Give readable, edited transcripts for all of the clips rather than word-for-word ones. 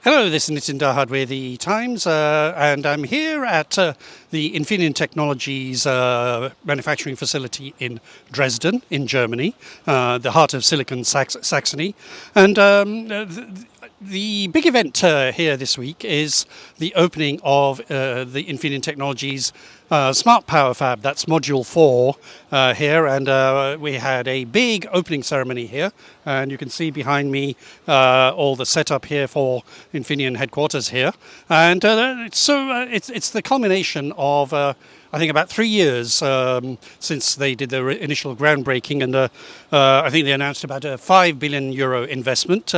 Hello, this is Nitin Dahad with the Times, and I'm here at the Infineon Technologies manufacturing facility in Dresden, in Germany, the heart of Silicon Saxony. And the big event here this week is the opening of the Infineon Technologies Smart Power Fab. That's Module 4 here, and we had a big opening ceremony here. And you can see behind me all the setup here for Infineon headquarters here. And it's the culmination of I think about 3 years since they did their initial groundbreaking, and I think they announced about a €5 billion investment,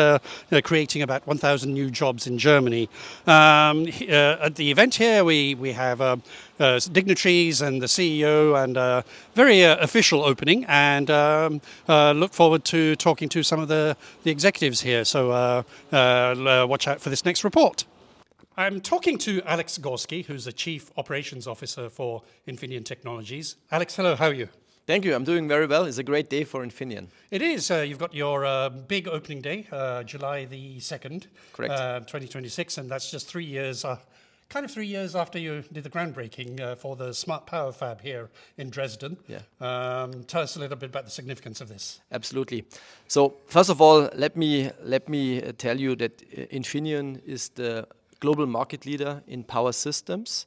creating about 1,000 new jobs in Germany. At the event here, we have dignitaries and the CEO, and very official opening, and look forward to talking to some of the executives here. So watch out for this next report. I'm talking to Alex Gorski, who's the Chief Operations Officer for Infineon Technologies. Alex, hello, how are you? Thank you. I'm doing very well. It's a great day for Infineon. It is. You've got your big opening day, July the 2nd, Correct. 2026, and that's just 3 years, kind of 3 years after you did the groundbreaking for the Smart Power Fab here in Dresden. Yeah. Tell us a little bit about the significance of this. Absolutely. So first of all, let me tell you that Infineon is the global market leader in power systems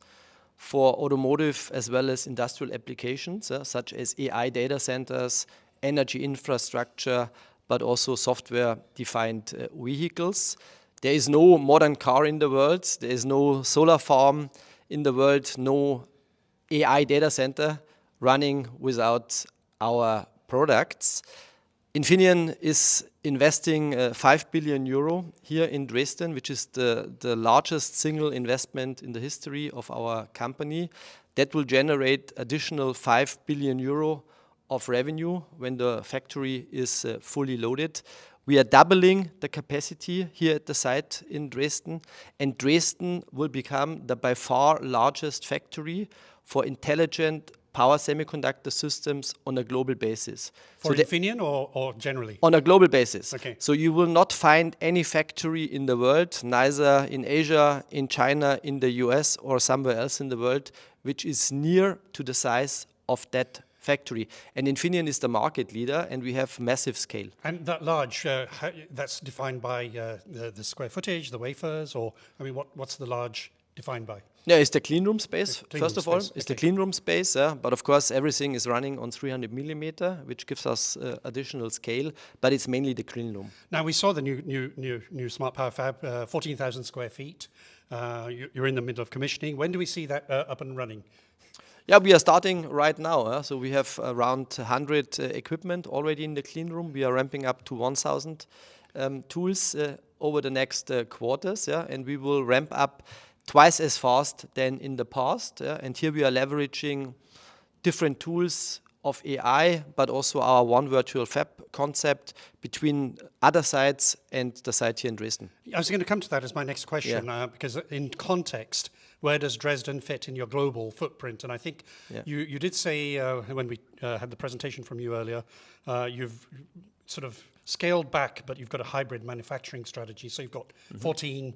for automotive as well as industrial applications, such as AI data centers, energy infrastructure, but also software-defined vehicles. There is no modern car in the world, there is no solar farm in the world, no AI data center running without our products. Infineon is investing €5 billion here in Dresden, which is the largest single investment in the history of our company. That will generate additional €5 billion of revenue when the factory is fully loaded. We are doubling the capacity here at the site in Dresden, and Dresden will become the by far largest factory for intelligent power semiconductor systems on a global basis. For Infineon or generally? On a global basis. Okay. So you will not find any factory in the world, neither in Asia, in China, in the US, or somewhere else in the world, which is near to the size of that factory. And Infineon is the market leader, and we have massive scale. And that large, that's defined by the square footage, the wafers, or, I mean, what's the large defined by? Yeah, it's the clean room space, Clean first room of all. space, It's okay. the clean room space, but of course everything is running on 300 millimeter, which gives us additional scale, but it's mainly the clean room. Now, we saw the new Smart Power Fab, 14,000 square feet. You're in the middle of commissioning. When do we see that up and running? Yeah, we are starting right now. So we have around 100 equipment already in the clean room. We are ramping up to 1,000 tools over the next quarters, and we will ramp up twice as fast than in the past. And here we are leveraging different tools of AI, but also our one virtual fab concept between other sites and the site here in Dresden. I was going to come to that as my next question, Yeah. because in context, where does Dresden fit in your global footprint? And I think you did say when we had the presentation from you earlier, you've sort of scaled back, but you've got a hybrid manufacturing strategy. So you've got 14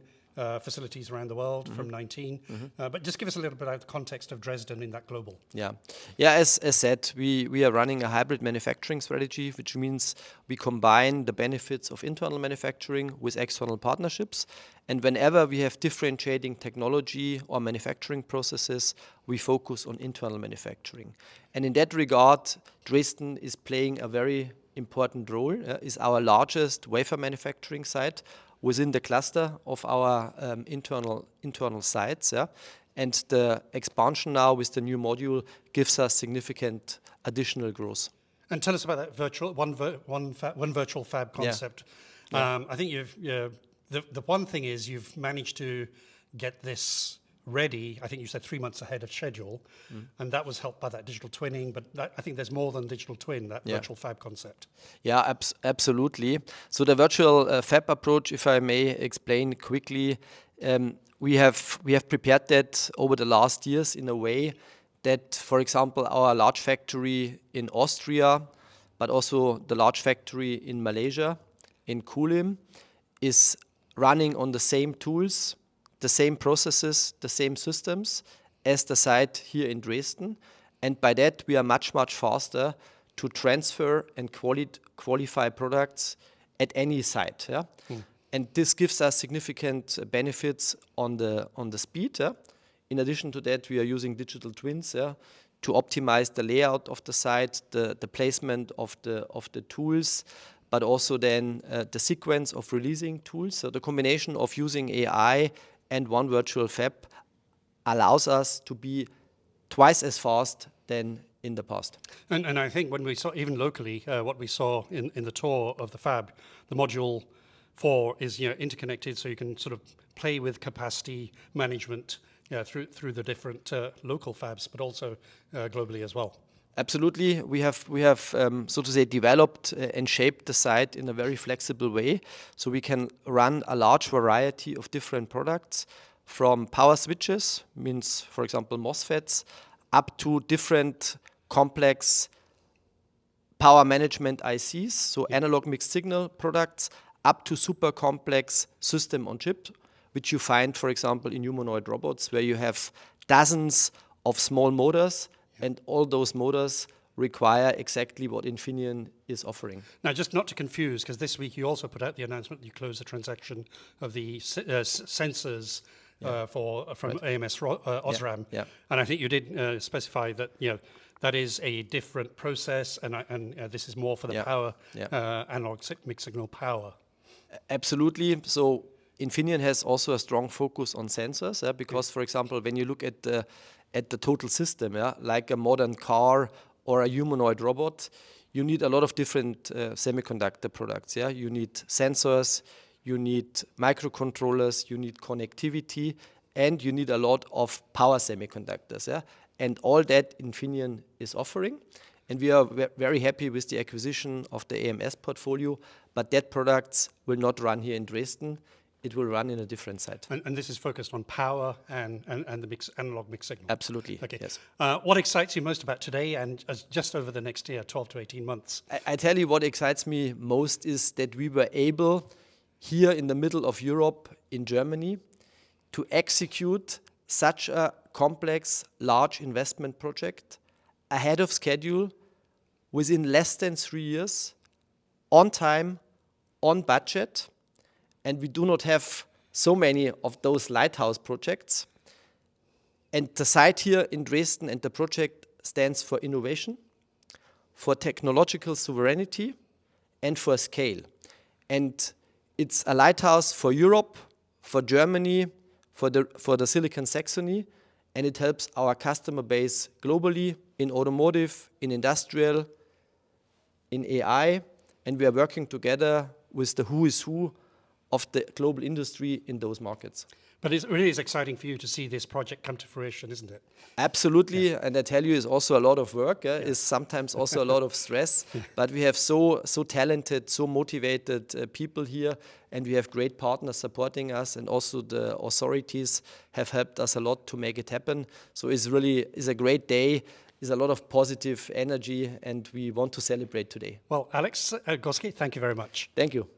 facilities around the world from 19. But just give us a little bit of the context of Dresden in that global. Yeah, as said, we are running a hybrid manufacturing strategy, which means we combine the benefits of internal manufacturing with external partnerships. And whenever we have differentiating technology or manufacturing processes, we focus on internal manufacturing. And in that regard, Dresden is playing a very important role, is our largest wafer manufacturing site within the cluster of our internal sites. And the expansion now with the new module gives us significant additional growth. And tell us about that one virtual fab concept. Yeah. I think the one thing is you've managed to get this ready. I think you said 3 months ahead of schedule, and that was helped by that digital twinning. But I think there's more than digital twin, that virtual fab concept. Yeah, absolutely. So the virtual fab approach, if I may explain quickly, we have prepared that over the last years in a way that, for example, our large factory in Austria, but also the large factory in Malaysia, in Kulim, is running on the same tools, the same processes, the same systems as the site here in Dresden. And by that, we are much, much faster to transfer and qualify products at any site. Yeah? And this gives us significant benefits on the speed. Yeah? In addition to that, we are using digital twins to optimize the layout of the site, the placement of the tools, but also then the sequence of releasing tools. So the combination of using AI and one virtual fab allows us to be twice as fast than in the past. And I think when we saw, even locally, what we saw in the tour of the fab, the module 4 is interconnected, so you can sort of play with capacity management through the different local fabs, but also globally as well. Absolutely, we have so to say developed and shaped the site in a very flexible way, so we can run a large variety of different products, from power switches, means for example MOSFETs, up to different complex power management ICs, so analog mixed signal products, up to super complex system on chip, which you find, for example, in humanoid robots, where you have dozens of small motors, and all those motors require exactly what Infineon is offering. Now, just not to confuse, because this week you also put out the announcement that you closed the transaction of the sensors from AMS Osram, and I think you did specify that that is a different process, and this is more for the power, analog mixed signal power. Absolutely. So Infineon has also a strong focus on sensors, because, for example, when you look at the total system, like a modern car or a humanoid robot, you need a lot of different semiconductor products. You need sensors, you need microcontrollers, you need connectivity, and you need a lot of power semiconductors. And all that Infineon is offering. And we are very happy with the acquisition of the AMS portfolio, but that products will not run here in Dresden. It will run in a different site. And this is focused on power and the analog mixed signal? Absolutely, okay. Yes. What excites you most about today and just over the next year, 12 to 18 months? I tell you what excites me most is that we were able, here in the middle of Europe, in Germany, to execute such a complex, large investment project ahead of schedule, within less than 3 years, on time, on budget, and we do not have so many of those lighthouse projects. And the site here in Dresden and the project stands for innovation, for technological sovereignty, and for scale. And it's a lighthouse for Europe, for Germany, for the Silicon Saxony, and it helps our customer base globally in automotive, in industrial, in AI, and we are working together with the who is who of the global industry in those markets. But it really is exciting for you to see this project come to fruition, isn't it? Absolutely, and I tell you, it's also a lot of work. It's sometimes also a lot of stress, but we have so talented, so motivated people here, and we have great partners supporting us, and also the authorities have helped us a lot to make it happen. So it's a great day. There's a lot of positive energy, and we want to celebrate today. Well, Alex Gorski, thank you very much. Thank you.